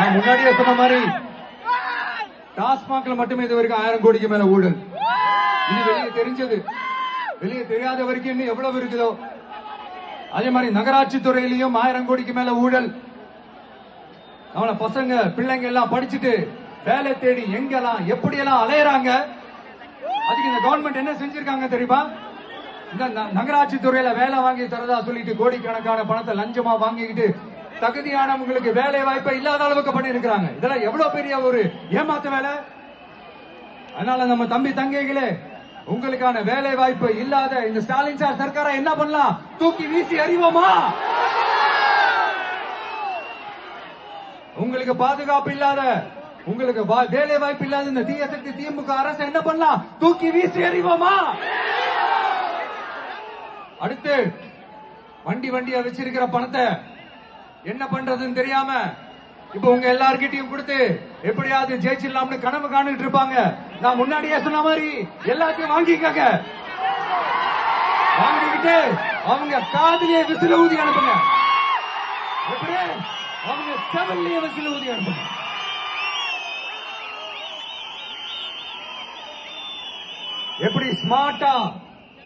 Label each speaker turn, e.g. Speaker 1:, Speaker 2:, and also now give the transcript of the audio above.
Speaker 1: நான் முன்னாடியே சொன்ன மாதிரி டாஸ்மாக்ல மட்டுமே இது வரைக்கும் 1000 கோடிக்கு மேல ஊழல். இது வெளியே தெரிஞ்சது, வெளியே தெரியாத வரைக்கும் இன்னும் எவ்வளவு இருக்குதோ. அதே மாதிரி நகராட்சி துறையிலையும் 1000 கோடிக்கு மேல ஊழல். அவன பசங்க பிள்ளைங்க எல்லாம் படிச்சுட்டு வேலை தேடி எங்கெல்லாம் எப்படி எல்லாம் அலையறாங்க. அதுக்கு இந்த கவர்மெண்ட் என்ன செஞ்சிருக்காங்க தெரியுமா? இந்த நகராட்சி துறையில வேலை வாங்கி தரதா சொல்லிட்டு கோடிக்கணக்கான பணத்தை லஞ்சமா வாங்கிக்கிட்டு தகுதியானவங்களுக்கு வேலை வாய்ப்பை இல்லாத அளவுக்கு பண்ணி இருக்கிறாங்க. இதெல்லாம் எவ்வளவு பெரிய ஒரு ஏமாத்து வேலை. அதனால நம்ம தம்பி தங்கைகளே, உங்களுக்கான வேலை வாய்ப்பு இல்லாத இந்த ஸ்டாலின் சார் சர்க்காரை என்ன பண்ணலாம்? தூக்கி வீசி அறிவோமா? உங்களுக்கு பாதுகாப்பு இல்லாத, உங்களுக்கு வேலை வாய்ப்பு இல்லாத இந்த தீய சக்தி திமுக அரசு என்ன பண்ணலாம்? தூக்கி வீசி அறிவோமா? அடுத்து வண்டியா வச்சிருக்கிற பணத்தை என்ன பண்றதுன்னு தெரியாம இப்ப உங்க எல்லார்கிட்டையும் கொடுத்து எப்படியாவது ஜெயிச்சிடலாம்னு கனவு காணிட்டு இருப்பாங்க. நான் முன்னாடியே சொன்ன மாதிரி எல்லாத்தையும் வாங்கிக்கங்க. வாங்கிக்கிட்டு அவங்க காதிலே விசில ஊதி அனுப்புங்க. எப்படி? அவங்க செவல்லையே விசில ஊதி அனுப்புங்க. எப்படி ஸ்மார்ட்டா